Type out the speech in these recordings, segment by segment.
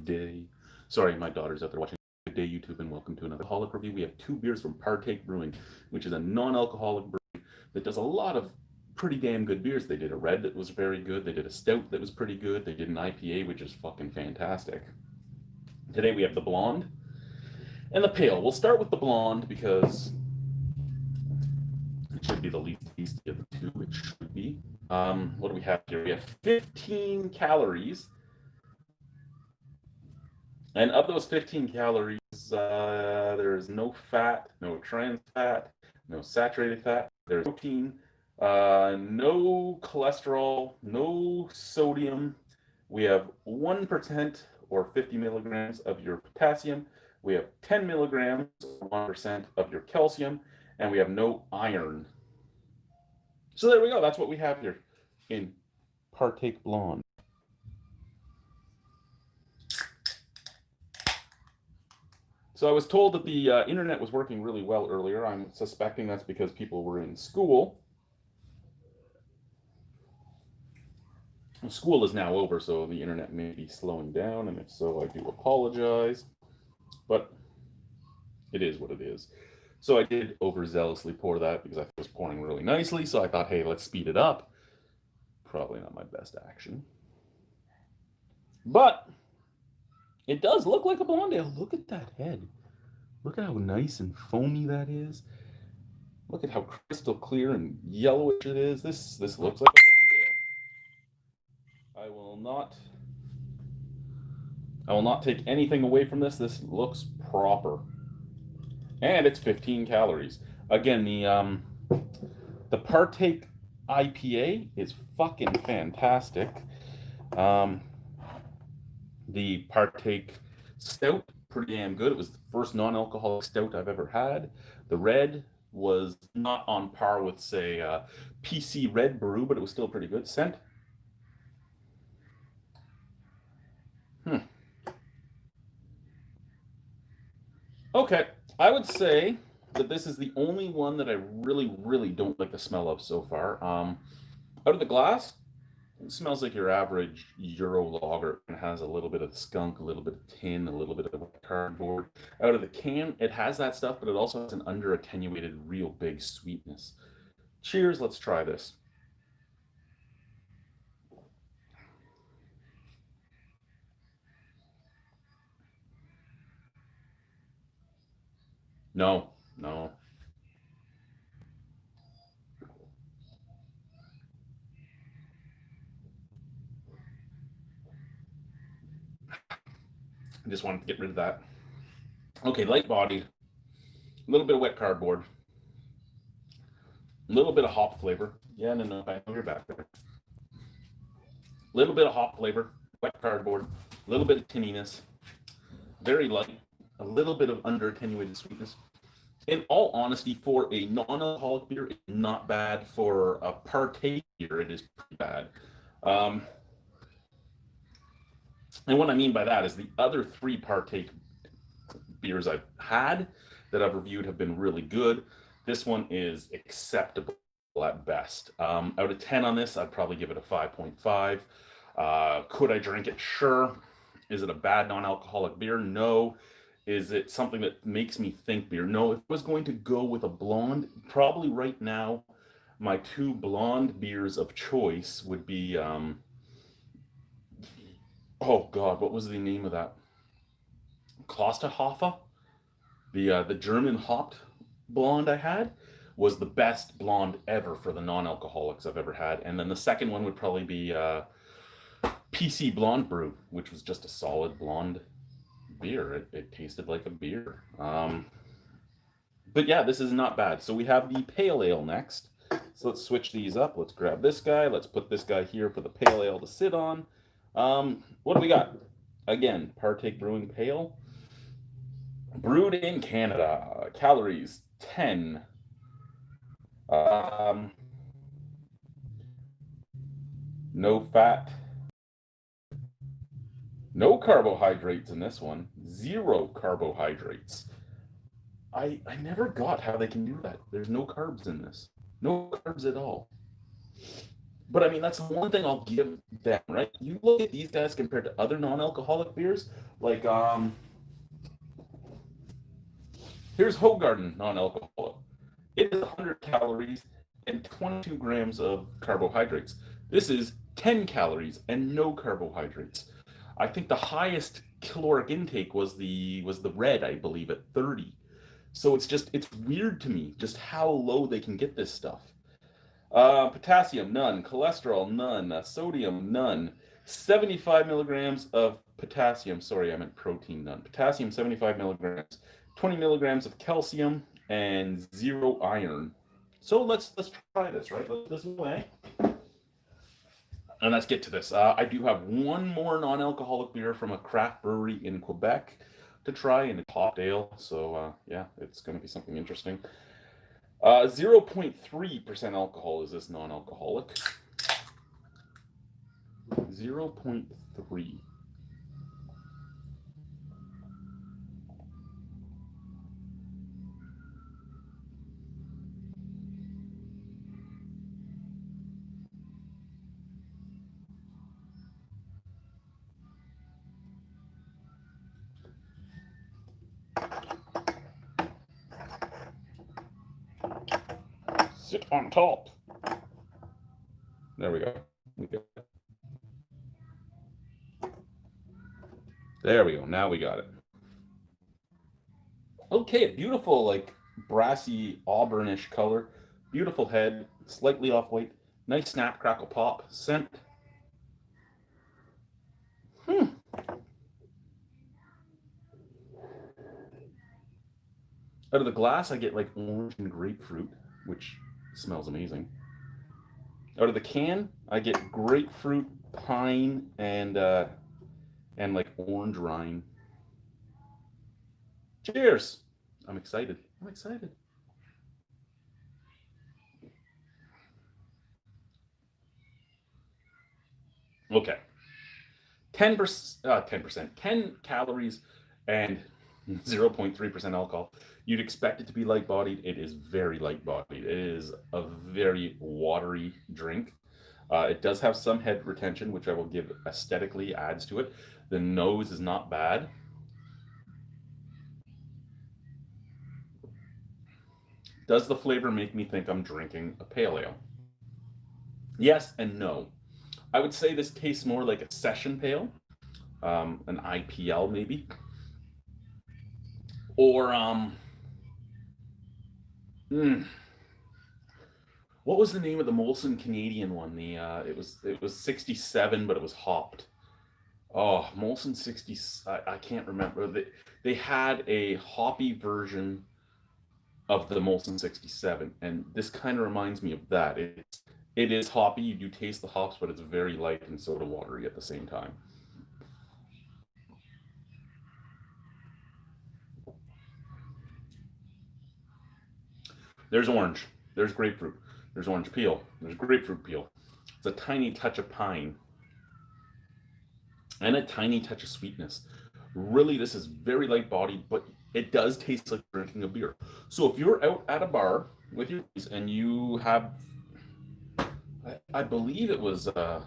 day. Sorry, my daughter's out there watching. Good day, YouTube, and welcome to another alcoholic review. We have two beers from Partake Brewing, which is a non-alcoholic brewery that does a lot of pretty damn good beers. They did a red that was very good. They did a stout that was pretty good. They did an IPA, which is fucking fantastic. Today we have the blonde and the pale. We'll start with the blonde because it should be the least tasty of the two. It should be. What do we have here? We have 15 calories. And of those 15 calories, there is no fat, no trans fat, no saturated fat. There's protein, no cholesterol, no sodium. We have 1% or 50 milligrams of your potassium. We have 10 milligrams or 1% of your calcium. And we have no iron. So there we go. That's what we have here in Partake Blonde. So I was told that the internet was working really well earlier. I'm suspecting that's because people were in school. School is now over, so the internet may be slowing down, and if so, I do apologize. But it is what it is. So I did overzealously pour that because I thought it was pouring really nicely, so I thought, hey, let's speed it up. Probably not my best action. But it does look like a blonde ale. Look at that head. Look at how nice and foamy that is. Look at how crystal clear and yellowish it is. This looks like a blonde ale. I will not take anything away from this. This looks proper. And it's 15 calories. Again, the Partake IPA is fucking fantastic. The Partake Stout, pretty damn good. It was the first non-alcoholic stout I've ever had. The red was not on par with, say, PC Red Brew, but it was still pretty good. Scent. Okay, I would say that this is the only one that I really don't like the smell of so far. Out of the glass, it smells like your average Euro lager. It has a little bit of skunk, a little bit of tin, a little bit of cardboard. Out of the can, it has that stuff, but it also has an under-attenuated, real big sweetness. Cheers, let's try this. No. I just wanted to get rid of that. Okay, light bodied, a little bit of wet cardboard, a little bit of hop flavor. Yeah, no, I know you're back there. A little bit of hop flavor, wet cardboard, a little bit of tinniness, very light, a little bit of under attenuated sweetness. In all honesty, for a non-alcoholic beer, it's not bad. For a Partake beer, it is pretty bad. And what I mean by that is the other three Partake beers I've had that I've reviewed have been really good. This one is acceptable at best. Out of 10 on this, I'd probably give it a 5.5. Could I drink it? Sure. Is it a bad non-alcoholic beer? No. Is it something that makes me think beer? No. If I was going to go with a blonde, probably right now, my two blonde beers of choice would be, oh God, what was the name of that? Klosterhofer? The German hopped blonde I had was the best blonde ever for the non-alcoholics I've ever had. And then the second one would probably be PC Blonde Brew, which was just a solid blonde beer. It tasted like a beer. But yeah, this is not bad. So we have the pale ale next. So let's switch these up. Let's grab this guy. Let's put this guy here for the pale ale to sit on. What do we got? Again, Partake Brewing Pale. Brewed in Canada. Calories 10. No fat. No carbohydrates in this one. 0 carbohydrates. I never got how they can do that. There's no carbs in this. No carbs at all. But I mean, that's the one thing I'll give them, right? You look at these guys compared to other non-alcoholic beers, like here's Hogarden non-alcoholic. It is 100 calories and 22 grams of carbohydrates. This is 10 calories and no carbohydrates. I think the highest caloric intake was the red, I believe, at 30. So it's weird to me just how low they can get this stuff. Potassium, none. Cholesterol, none. Sodium, none. 75 milligrams of potassium. Sorry, I meant protein, none. Potassium, 75 milligrams. 20 milligrams of calcium, and 0 iron. So let's try this, right? Let's this away. And let's get to this. I do have one more non-alcoholic beer from a craft brewery in Quebec to try, and it's hopped ale. So yeah, it's going to be something interesting. 0.3% alcohol is this non-alcoholic. 0.3. Sit on top. There we go. There we go. Now we got it. Okay, beautiful, like brassy auburnish color. Beautiful head, slightly off white. Nice snap, crackle, pop. Scent. Out of the glass, I get like orange and grapefruit, which smells amazing. Out of the can, I get grapefruit, pine, and like orange rind. Cheers! I'm excited. I'm excited. Okay. 10%, 10 calories and 0.3% alcohol. You'd expect it to be light bodied. It is very light bodied. It is a very watery drink. It does have some head retention, which I will give aesthetically adds to it. The nose is not bad. Does the flavor make me think I'm drinking a pale ale? Yes and no. I would say this tastes more like a session pale, an IPL maybe, or what was the name of the Molson Canadian one? The it was 67, but it was hopped. Oh, Molson 60. I can't remember. They had a hoppy version of the Molson 67, and this kind of reminds me of that. It is hoppy. You do taste the hops, but it's very light and soda watery at the same time. There's orange. There's grapefruit. There's orange peel. There's grapefruit peel. It's a tiny touch of pine and a tiny touch of sweetness. Really, this is very light bodied, but it does taste like drinking a beer. So if you're out at a bar with your buddies and you have, I believe it was, I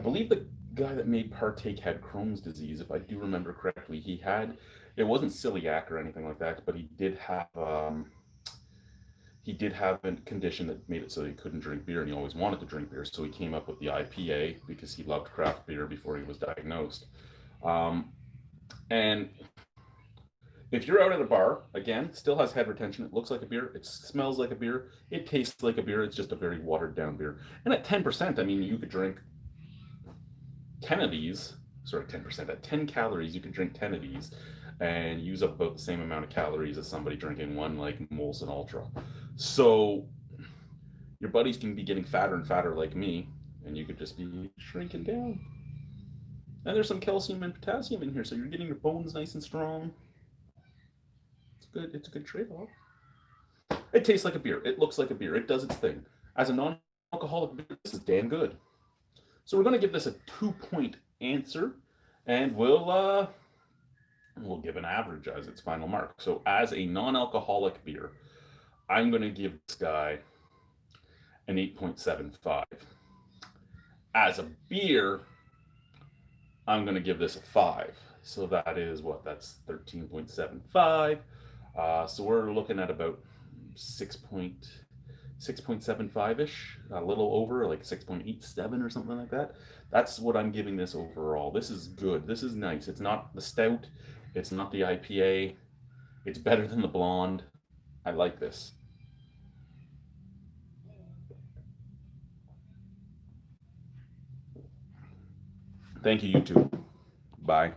believe the guy that made Partake had Crohn's disease, if I do remember correctly. It wasn't celiac or anything like that, but he did have a condition that made it so he couldn't drink beer, and he always wanted to drink beer. So he came up with the IPA because he loved craft beer before he was diagnosed. And if you're out at a bar, again, still has head retention. It looks like a beer. It smells like a beer. It tastes like a beer. It's just a very watered down beer. And at 10%, I mean, you could drink 10 of these. Sorry, 10%. At 10 calories, you could drink 10 of these and use up about the same amount of calories as somebody drinking one like Molson Ultra. So your buddies can be getting fatter and fatter like me, and you could just be shrinking down. And there's some calcium and potassium in here, so you're getting your bones nice and strong. It's good. It's a good trade-off. It tastes like a beer. It looks like a beer. It does its thing. As a non-alcoholic beer, this is damn good. So we're going to give this a 2-point answer, and we'll give an average as its final mark. So as a non-alcoholic beer, I'm going to give this guy an 8.75. As a beer, I'm going to give this a 5. So that is what? That's 13.75. So we're looking at about 6.75 ish, a little over, like 6.87 or something like that. That's what I'm giving this overall. This is good. This is nice. It's not the stout, it's not the IPA. It's better than the blonde. I like this. Thank you, YouTube. Bye.